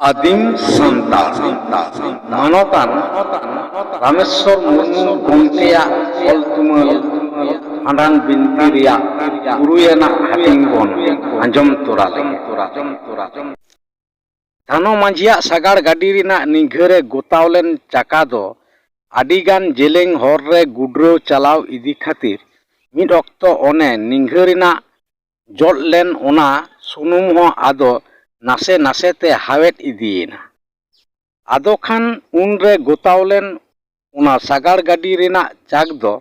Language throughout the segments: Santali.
आदिम सान्ताल मानवतान रामेश्वर मुर्मू गंकेया ऑल तुमल हांडान बिनती रिया गुरुयना हाटिंग बन आंजम तोरा धानो मांझिया सागाड़ गाड़ी रिना निघरे गोतावलेन चाका दो आदिगान जेलेंग हर रे गुड्रो चलाव इदी खातिर मिद ऑक्तो ओने निघरिना जटलेन ओना सुनुम हो आदो नासे नासे ते हावेट इदीना आदो खान उनरे गोतावलेन ओना सागाड़ गाड़ी रिना चाक दो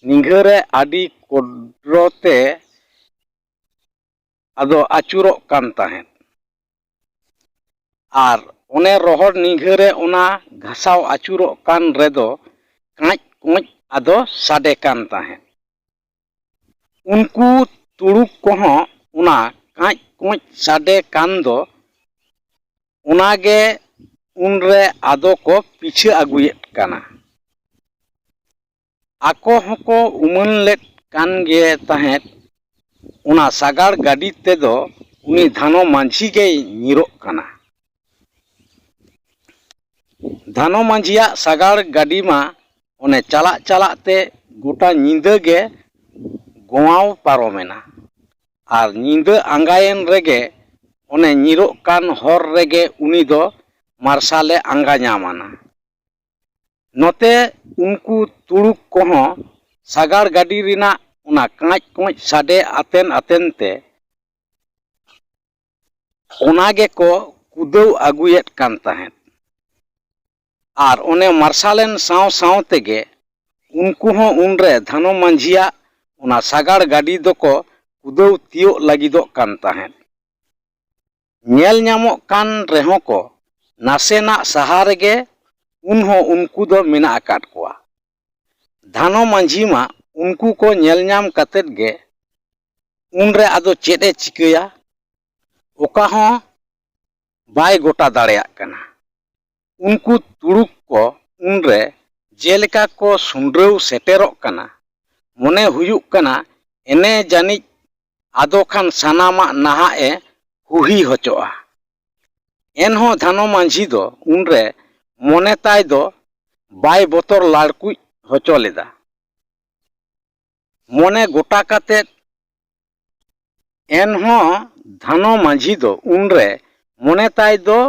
निघरे आदि कोड्रोते आदो आचुरो कान ताहेन आर ओने रोहर निघरे ओना घासाव आचुरो कान रेदो कांच कोंच आदो साडे कान ताहेन उनको तुड़ुक कोहो ओना कांच कोंच साडे कान दो ओनागे उनरे आदो को पीछे आगुयेत काना आको हको उमन लेट कान गे ताहेत ओना सागाड़ गाड़ी तेदो उनी धानो मांझी गे निरोक काना धानो मांझिया सागाड़ गाड़ी मा ओने चला चला ते गोटा नींदा गे गोवाव पारोमेना आर नींदा आंगायन रेगे ओने निरोक कान हर रेगे उनी दो मार्शाले आंगा ᱧᱟᱢᱟना नोते उनको तुड़ुक कोहो सागाड़ गाड़ी रिना ओना कांच कोंच साडे आतेन आतेन ते ओनागे को कुदौ आगुयेत कान ताहेत आर ओने मार्शालेन साव साव तेगे उनको हो उनरे धानो मांझिया ओना सागाड़ गाड़ी दोको कुदौ तियो लागिदो कान ताहेत नेल ᱧᱟᱢᱚᱜ कान रेहो को नासेना सहा रेगे उनहो उनको दो मेना आकाट कोआ धानो मांझी मा उनको को नेल ᱧᱟᱢ कातेत गे उनरे आदो चेद ए चिकाया ओका हो बाय गोटा दाड़ेयाक काना उनको तुड़ुक को उनरे जेलेका को सुंड्रव सेटेरोक काना मने हुयुक काना एने जानिज आदो खान सानामा नाहा ए हुही होचोआ एनहो धानो मांझी दो उनरे मने ताय दो बाय बोतर लाड़कुज होचो लेदा मने गोटा काते एनहो धानो मांझी दो उनरे मने ताय दो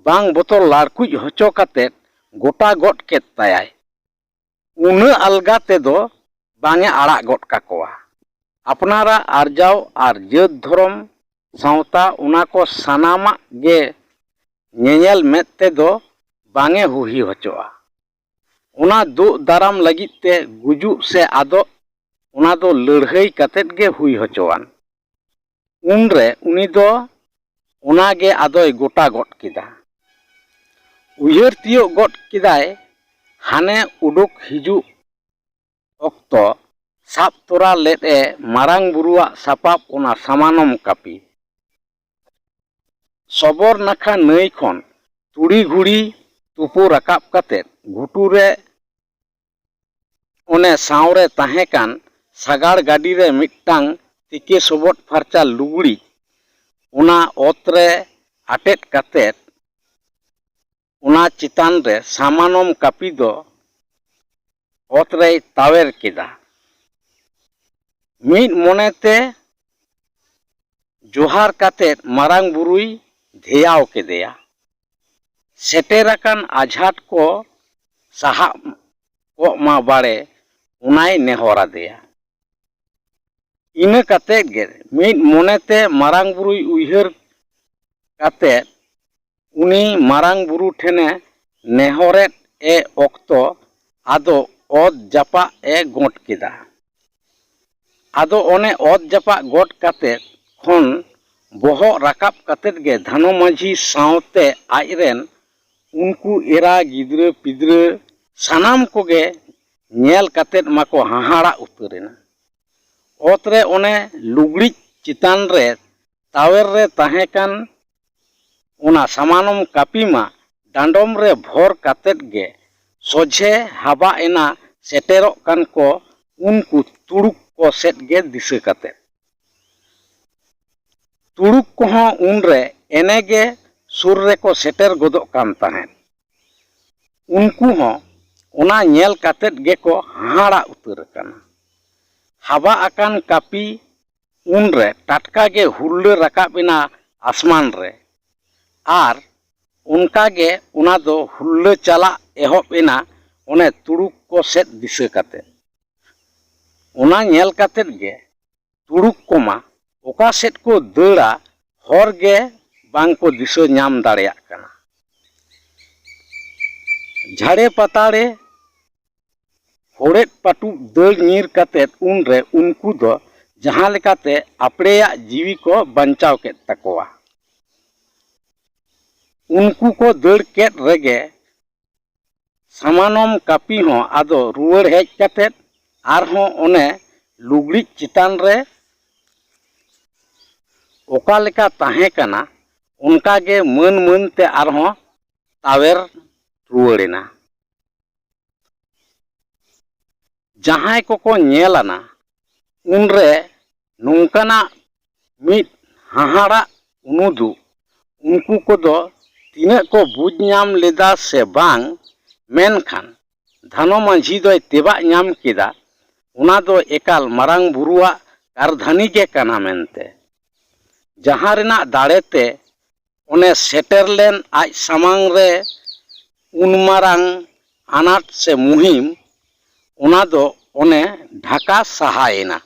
बांग बोतर लाड़कुज होचो काते गोटा गोट केत तायाय उना अलगा तेदो बांगे आड़ा गोट काकोआ अपनारा आरजाव आर जात धर्म सावता उना को सानामा गे नेनेल मेद तेदो बांगे हुही होचोआ उना दो दाराम लगित ते गुजु से आदो उना दो लड़हई कातेत गे हुई होचोआन उनरे उनी दो उनागे आदोय गोटा गोट किदा उयहर तियो गोट किदाय हाने उडुक हिजु ऑक्तो साब तोरा लेद ए मारांग बुरुआ सापाप ओना सामानम कापी सबोर नाखा नई खन तुड़ी घुड़ी तुपो राकाब काते घुटुरे ओने सावरे ताहेकान सागाड़ गाड़ी रे मिट्टांग तिके सबोट फारचा लुगड़ी ओना ओतरे आटेट काते ओना चितान रे सामानम कापी दो ओतरे तावेर केदा मिद मोनेते जोहार काते मारांग बुरुई धेयाव केदेया सेटेराकान आझाट को साहा को मा बाड़े उनाय नेहरा देया इना काते गे मिद मोनेते मारांग बुरुई उयहर काते उनी मारांग बुरु ठेने नेहरेत ए ऑक्तो आदो ओद जापा ए गोट केदा आदो ओने ओद जापा गोट काते खन बोहो राकाब कातेत गे धानो मांझी सावते आजरेन उनको एरा गिद्रे पिद्रे सानाम कोगे नेल कातेत माको हाहाड़ा उतरेना ओतरे ओने लुगड़ी चितान रे तावेर रे ताहेकान ओना सामानम कापी मा डांडोम रे भोर कातेत गे सोझे हाबा एना सेटेरोक कान को उनको तुड़ुक को सेट गे दिसे काते तुड़ुक को उनरे एनेगे ᱥᱩᱨ ᱨᱮᱠᱚ ᱥᱮᱴᱮᱨ ᱜᱚᱫᱚᱜ ᱠᱟᱱ ᱛᱟᱦᱮᱸᱫ᱾ ᱩᱱᱠᱩ ᱦᱚᱸ ᱚᱱᱟ ᱧᱮᱞ ᱠᱟᱛᱮᱫ ᱜᱮᱠᱚ ᱦᱟᱦᱟᱲᱟᱜ ᱩᱛᱟᱹᱨ ᱟᱠᱟᱱᱟ᱾ ᱦᱟᱵᱟ ᱟᱠᱟᱱ ᱠᱟᱹᱯᱤ ᱩᱱᱨᱮ ᱴᱟᱴᱠᱟᱜᱮ ᱦᱩᱨᱞᱟᱹ ᱨᱟᱠᱟᱵ ᱮᱱᱟ ᱟᱥᱢᱟᱱ ᱨᱮ, ᱟᱨ ᱚᱱᱠᱟᱜᱮ ᱚᱱᱟ ᱫᱚ ᱦᱩᱨᱞᱟᱹ ᱪᱟᱞᱟᱜ ᱮᱦᱚᱵ ᱮᱱᱟ ᱚᱱᱮ ᱛᱩᱲᱩᱠ ᱠᱚ ᱥᱮᱫ ᱫᱤᱥᱟᱹ ᱠᱟᱛᱮᱫ᱾ ᱚᱱᱟ ᱧᱮᱞ ᱠᱟᱛᱮᱫ ᱜᱮ ᱛᱩᱲᱩᱠ ᱠᱚᱢᱟ ᱚᱠᱟ ᱥᱮᱫ ᱠᱚ ᱫᱟᱹᱲᱟ ᱦᱚᱨ ᱜᱮ ᱵᱟᱝᱠᱚ ᱫᱤᱥᱟᱹ ᱧᱟᱢ ᱫᱟᱲᱮᱭᱟᱜ ᱠᱟᱱᱟ᱾ ᱡᱷᱟᱲᱮ ᱯᱟᱛᱟᱲᱮ ᱦᱚᱲᱮᱫ ᱯᱟᱹᱴᱩᱵ ᱫᱟᱹᱲ ᱧᱤᱨ ᱠᱟᱛᱮᱫ ᱩᱱᱨᱮ ᱩᱱᱠᱩ ᱫᱚ ᱡᱟᱦᱟᱸ ᱞᱮᱠᱟᱛᱮ ᱟᱯᱲᱮᱭᱟᱜ ᱡᱤᱣᱤ ᱠᱚ ᱵᱟᱧᱪᱟᱣ ᱠᱮᱫ ᱛᱟᱠᱚᱣᱟ᱾ ᱩᱱᱠᱩ ᱠᱚ ᱫᱟᱹᱲ ᱠᱮᱫ ᱨᱮᱜᱮ ᱥᱟᱢᱟᱱᱚᱢ ᱠᱟᱹᱯᱤ ᱦᱚᱸ ᱟᱫᱚ ᱨᱩᱣᱟᱹᱲ ᱦᱮᱡ ᱠᱟᱛᱮᱫ ᱟᱨᱦᱚᱸ ᱚᱱᱮ ᱞᱩᱜᱽᱲᱤᱡ ᱪᱮᱛᱟᱱ ᱨᱮ ᱚᱠᱟ ᱞᱮᱠᱟ ᱛᱟᱦᱮᱸ ᱠᱟᱱᱟ ᱚᱱᱠᱟᱜᱮ ᱢᱟᱹᱱ ᱢᱟᱹᱱᱛᱮ ᱟᱨᱦᱚᱸ ᱛᱟᱣᱮᱨ ᱨᱩᱣᱟᱹᱲᱮᱱᱟ᱾ ᱡᱟᱦᱟᱸᱭ ᱠᱚᱠᱚ ᱧᱮᱞ ᱟᱱᱟ ᱩᱱᱨᱮ ᱱᱚᱝᱠᱟᱱᱟᱜ ᱢᱤᱫ ᱦᱟᱦᱟᱲᱟᱜ ᱩᱱᱩᱫᱩᱜ ᱩᱱᱠᱩ ᱠᱚᱫᱚ ᱛᱤᱱᱟᱹᱜ ᱠᱚ ᱵᱩᱡᱽ ᱧᱟᱢ ᱞᱮᱫᱟ ᱥᱮ ᱵᱟᱝ, ᱢᱮᱱᱠᱷᱟᱱ ᱫᱷᱟᱱᱚ ᱢᱟᱹᱡᱷᱤ ᱫᱚᱭ ᱛᱮᱵᱟᱜ ᱧᱟᱢ ᱠᱮᱫᱟ ᱚᱱᱟ ᱫᱚ ᱮᱠᱟᱞ ᱢᱟᱨᱟᱝ ᱵᱩᱨᱩᱣᱟᱜ ᱠᱟᱨᱫᱷᱟᱹᱱᱤ ᱜᱮ ᱠᱟᱱᱟ ᱢᱮᱱᱛᱮ, ᱡᱟᱦᱟᱸ ᱨᱮᱱᱟᱜ ᱫᱟᱲᱮᱛᱮ ᱚᱱᱮ ᱥᱮᱴᱮᱨ ᱞᱮᱱ ᱟᱡ ᱥᱟᱢᱟᱝ ᱨᱮ ᱩᱱ ᱢᱟᱨᱟᱝ ᱟᱱᱟᱴ ᱥᱮ ᱢᱩᱦᱤᱢ, ᱚᱱᱟ ᱫᱚ ᱚᱱᱮ ᱰᱷᱟᱠᱟ ᱥᱟᱦᱟᱭᱮᱱᱟ᱾